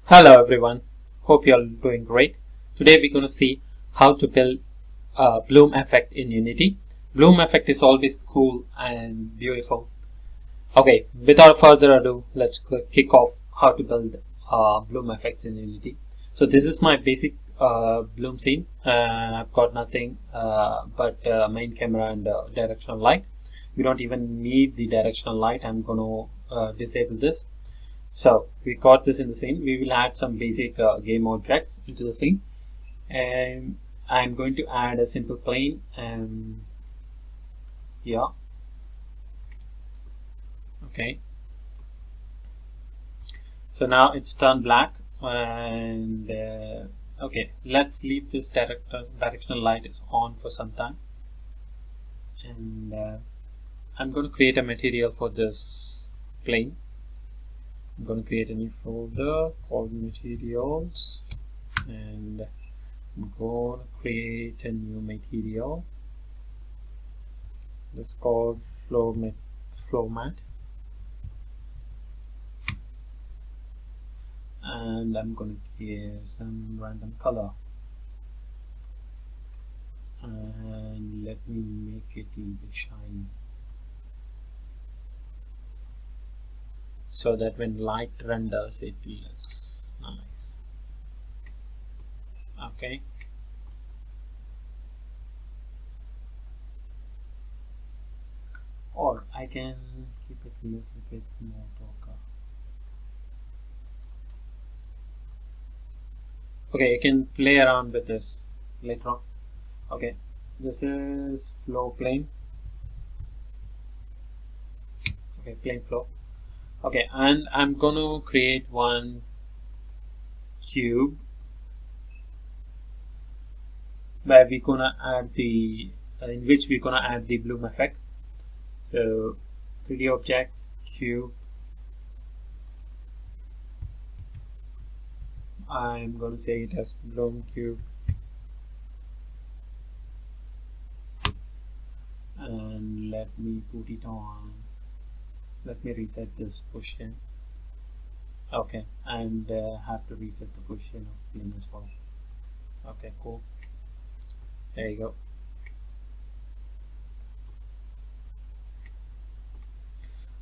Hello everyone, hope you are doing great. Today we're going to see how to build a bloom effect in Unity. Bloom effect is always cool and beautiful. Okay, without further ado, let's kick off how to build bloom effects in Unity. So this is my basic bloom scene. I've got nothing but main camera and directional light. We don't even need the directional light. I'm going to disable this. So we got this in the scene. We will add some basic game objects into the scene, and I'm going to add a simple plane here. Okay. So now it's turned black, and okay, let's leave this directional light is on for some time, and I'm going to create a material for this plane. I'm going to create a new folder called materials, and I'm going to create a new material. This is called floor mat, and I'm going to give some random color, and let me make it a little bit shiny so that when light renders it looks nice. Okay, or I can keep it a little bit more darker. Okay, I can play around with this later on. Okay, this is flow plane. Okay, plane flow. Okay, and I'm gonna create one cube where we're gonna add the in which we're gonna add the bloom effect. So 3D object, cube. I'm going to say it as bloom cube, and let me put it on. Let me reset this position. Okay, and have to reset the position of plane as well. Okay, cool. There you go.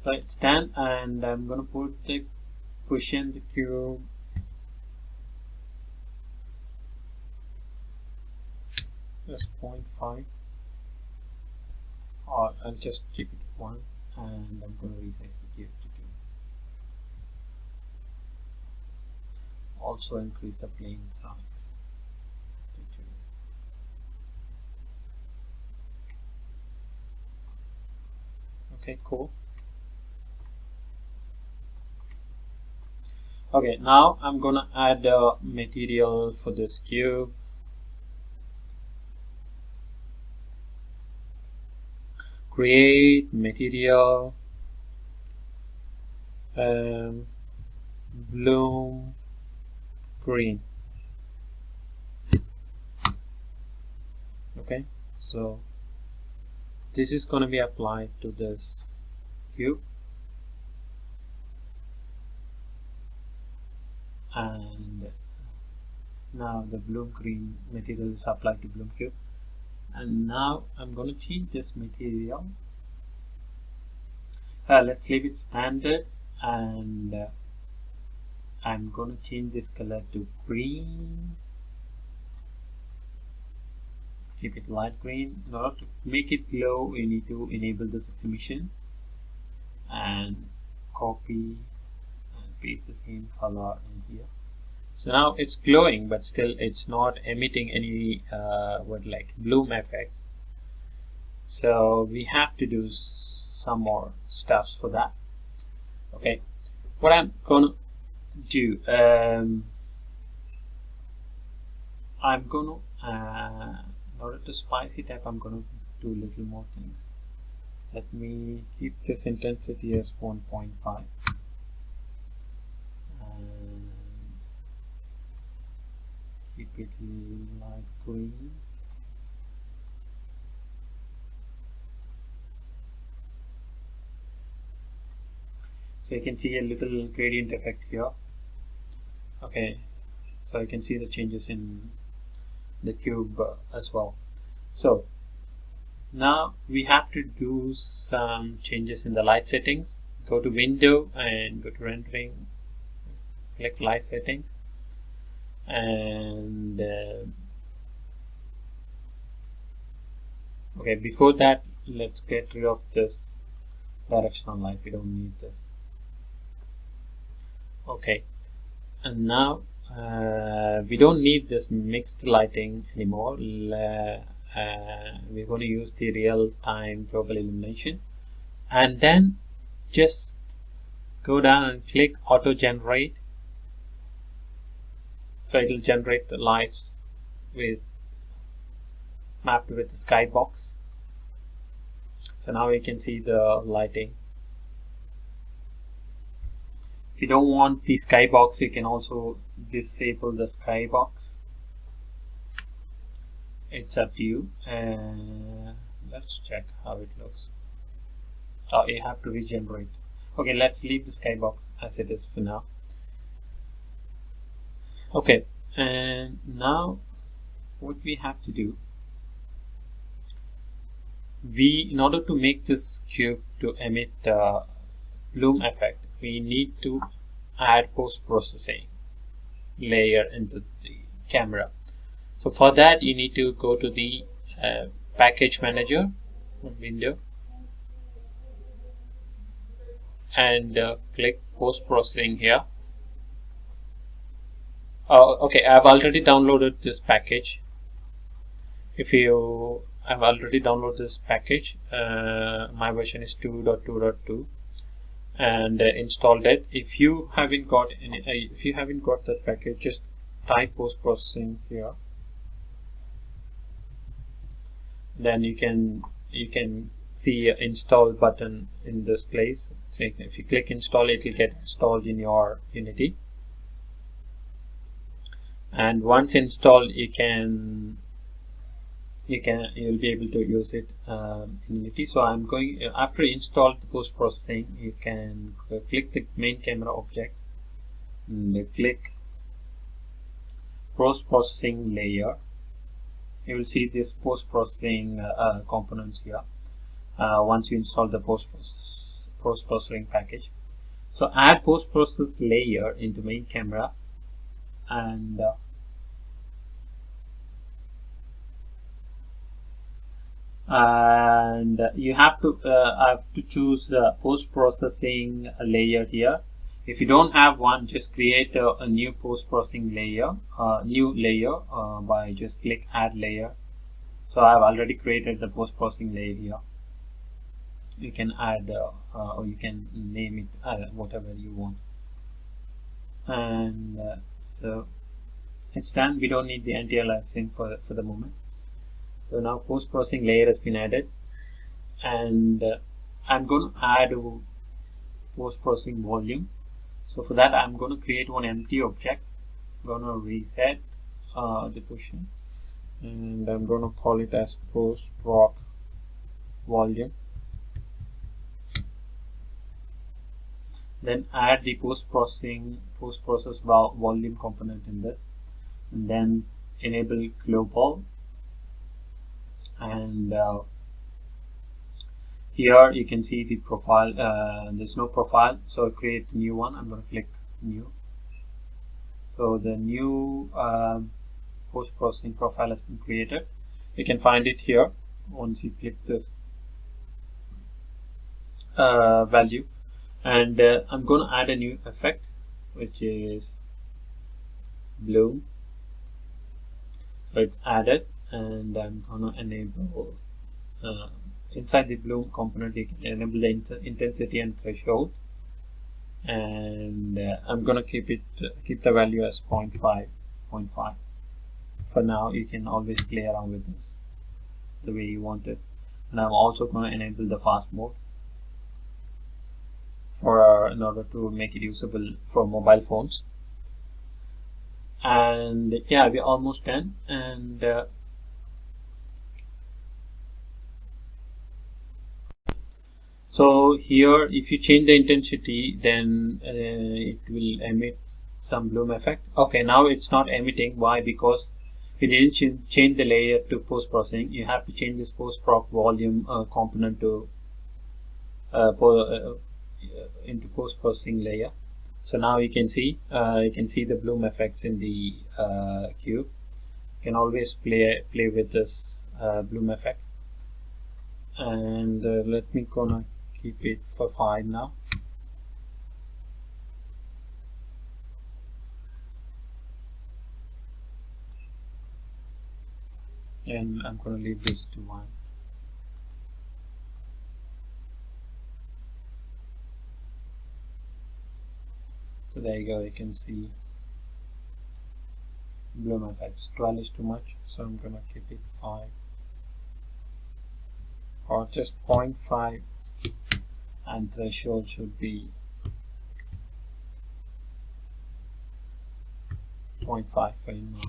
So it's done, and I'm going to put the position the cube as 0.5, or I'll just keep it 1, and I'm going to resize the cube to 2. Also increase the plane size to 2. Okay, cool. Okay, now I'm gonna add a material for this cube. Create material, bloom green. Okay, so this is gonna be applied to this cube, and now the bloom green material is applied to bloom cube. And now I'm going to change this material. Let's leave it standard, and I'm going to change this color to green. Keep it light green. In order to make it glow, we need to enable this emission, and copy and paste the same color in here. So now it's glowing, but still it's not emitting any like bloom effect. So we have to do some more stuffs for that. Okay, what I'm gonna do, I'm gonna in order to spice it up, I'm gonna do a little more things. Let me keep this intensity as 1.5. Keep it light green. So you can see a little gradient effect here. Okay, so you can see the changes in the cube as well. So now we have to do some changes in the light settings. Go to window and go to rendering, click light settings, and okay, before that let's get rid of this directional light. We don't need this. Okay, and now we don't need this mixed lighting anymore. We're going to use the real-time global illumination, and then just go down and click auto generate. So it will generate the lights with mapped with the skybox. So now you can see the lighting. If you don't want the skybox, you can also disable the skybox. It's up to you. Let's check how it looks. Oh, you have to regenerate. Okay, let's leave the skybox as it is for now. Okay, and now what we have to do, in order to make this cube to emit bloom effect, we need to add post-processing layer into the camera. So for that you need to go to the package manager window and click post-processing here. Okay, I've already downloaded this package. If you have already downloaded this package, my version is 2.2.2 and installed it. If you haven't got that package, just type post-processing here. Then you can see an install button in this place. So if you click install, it will get installed in your Unity. And once installed, you'll be able to use it in Unity. So I'm going, after install the post processing, you can click the main camera object and click post processing layer. You will see this post processing components here once you install the post processing package. So add post process layer into main camera, and you have to choose the post processing layer here. If you don't have one, just create a new post processing layer, by just click add layer. So I've already created the post processing layer here. You can add or you can name it whatever you want, and so it's done. We don't need the anti-aliasing for the moment. So now post processing layer has been added, and I'm going to add a post processing volume. So for that I'm going to create one empty object. I'm going to reset the position, and I'm going to call it as post proc volume. Then add the post process volume component in this, and then enable global. And here you can see the profile. There's no profile, so create a new one. I'm going to click new. So the new post processing profile has been created. You can find it here once you click this value. And I'm going to add a new effect, which is bloom. So it's added, and I'm going to enable inside the bloom component. You can enable the intensity and threshold, and I'm going to keep the value as 0.5. For now, you can always play around with this the way you want it. And I'm also going to enable the fast mode in order to make it usable for mobile phones. And yeah, we're almost done. And so here, if you change the intensity, then it will emit some bloom effect. Okay, now it's not emitting. Why? Because we didn't change the layer to post processing. You have to change this post proc volume component to into post processing layer. So now you can see the bloom effects in the cube. You can always play with this bloom effect. And let me gonna keep it for 5 now. And I'm gonna leave this to 1. So there you go, you can see bloom effects. 12 is too much, so I'm gonna keep it 5 or just 0.5, and threshold should be 0.5 for you now.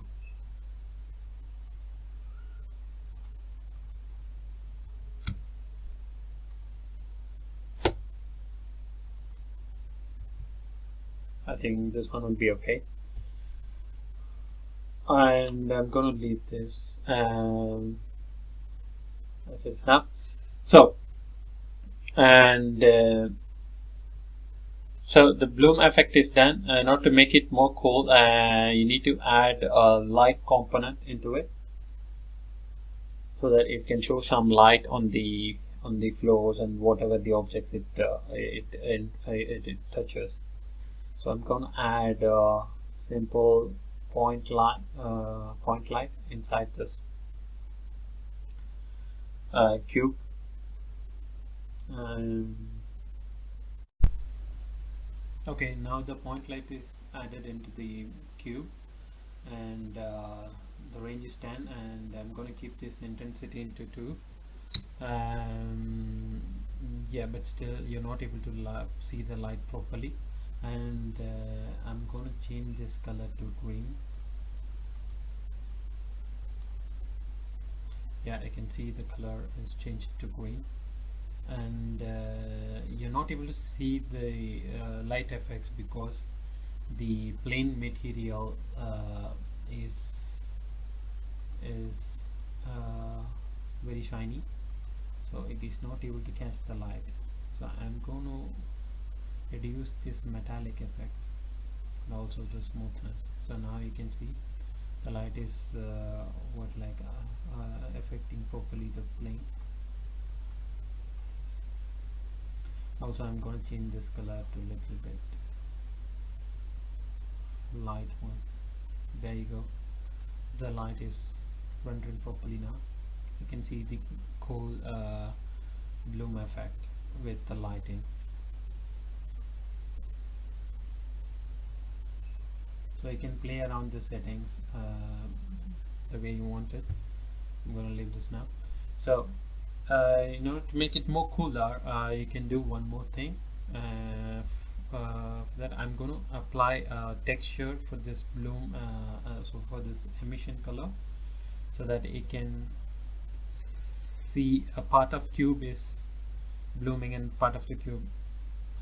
I think this one will be okay. And I'm gonna leave this as it is now. So so the bloom effect is done. Now to make it more cool, you need to add a light component into it, so that it can show some light on the floors and whatever the objects it touches. So I'm going to add a simple point light inside this cube. Okay, now the point light is added into the cube, and the range is 10, and I'm going to keep this intensity into 2. Yeah, but still you're not able to see the light properly, and I'm going to change this color to green. Yeah, I can see the color is changed to green, and you're not able to see the light effects because the plain material is very shiny, so it is not able to catch the light. So I'm going to reduce this metallic effect and also the smoothness. So now you can see the light is affecting properly the plane. Also I'm going to change this color to a little bit light one. There you go, the light is rendering properly now. You can see the cool bloom effect with the lighting. So you can play around the settings the way you want it. I'm going to leave this now. So in order to make it more cooler, you can do one more thing. That I'm going to apply a texture for this bloom, so for this emission color, so that it can see a part of cube is blooming and part of the cube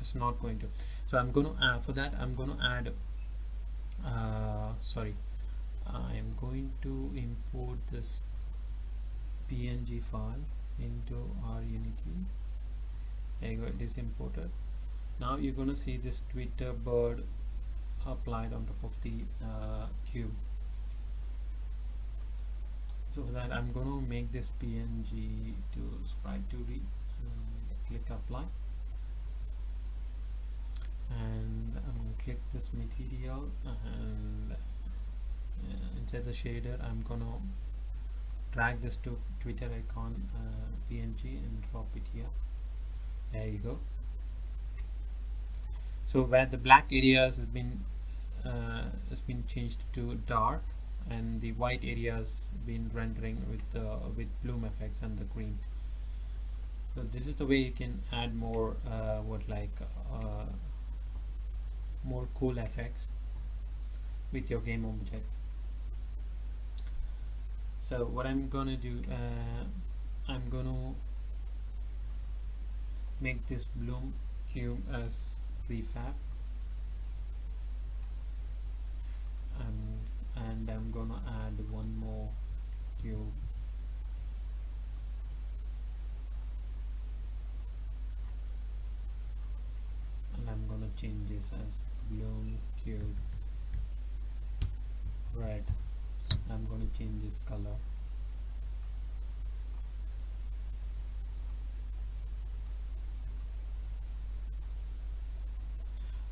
is not going to. So I'm going to for that I'm going to add I am going to import this PNG file into our Unity. There you go, it is imported. Now you're going to see this Twitter bird applied on top of the cube. So for that I'm going to make this PNG to sprite 2D, click apply, and I'm going to click this material, and inside the shader I'm going to drag this to Twitter icon PNG and drop it here. There you go. So where the black areas has been changed to dark, and the white areas been rendering with bloom effects and the green. So this is the way you can add more more cool effects with your game objects. So what I'm gonna do, I'm gonna make this bloom cube as prefab. cube. And I'm gonna change this as bloom cube red. I'm gonna change this color.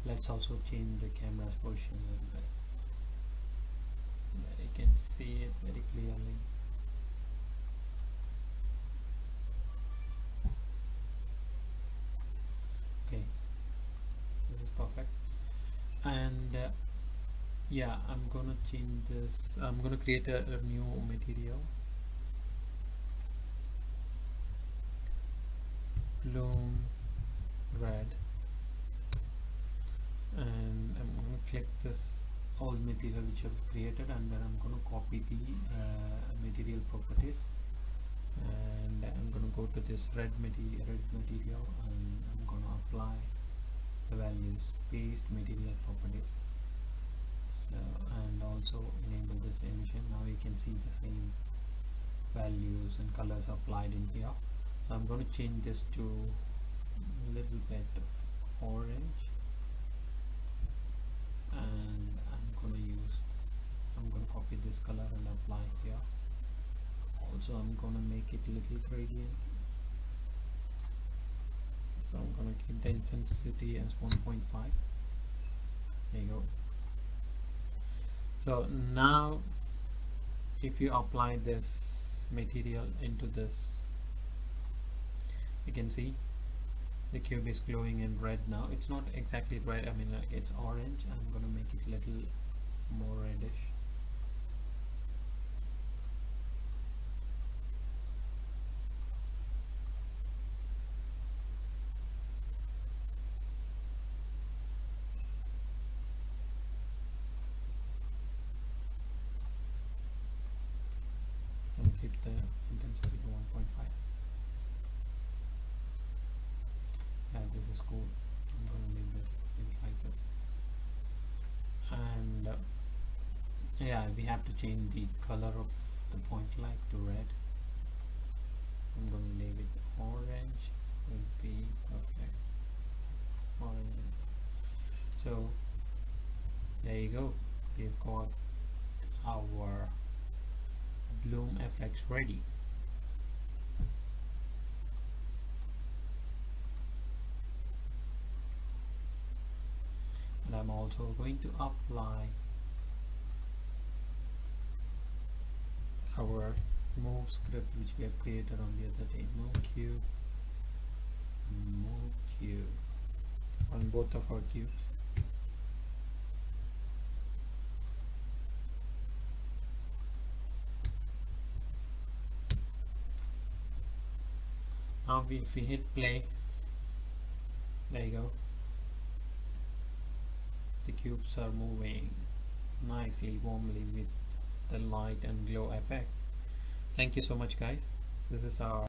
Let's also change the camera's position a little bit, that you can see it very clearly. Okay, this is perfect. And yeah, I'm gonna change this. I'm gonna create a new material, bloom red, and I'm going to click this old material which I've created, and then I'm going to copy the material properties, and I'm going to go to this red material, and I'm going to apply the values, paste material properties. So, and also enable this emission. Now you can see the same values and colors applied in here. So I'm going to change this to a little bit orange, and I'm going to use this. I'm going to copy this color and apply here. Also I'm going to make it a little gradient, so I'm going to keep the intensity as 1.5. there you go. So now if you apply this material into this, you can see the cube is glowing in red now. It's not exactly red, I mean it's orange. I'm going to make it a little more reddish. And keep the intensity to 1.5. Yeah, this is cool. I'm going to leave it like this. And yeah, we have to change the color of the point light to red. I'm going to leave it orange, will be perfect. Orange. So there you go, we've got our bloom effects ready. And I'm also going to apply our move script which we have created on the other day. Move cube on both of our cubes. Now if we hit play, there you go, the cubes are moving nicely, warmly with the light and glow effects. Thank you so much guys. This is our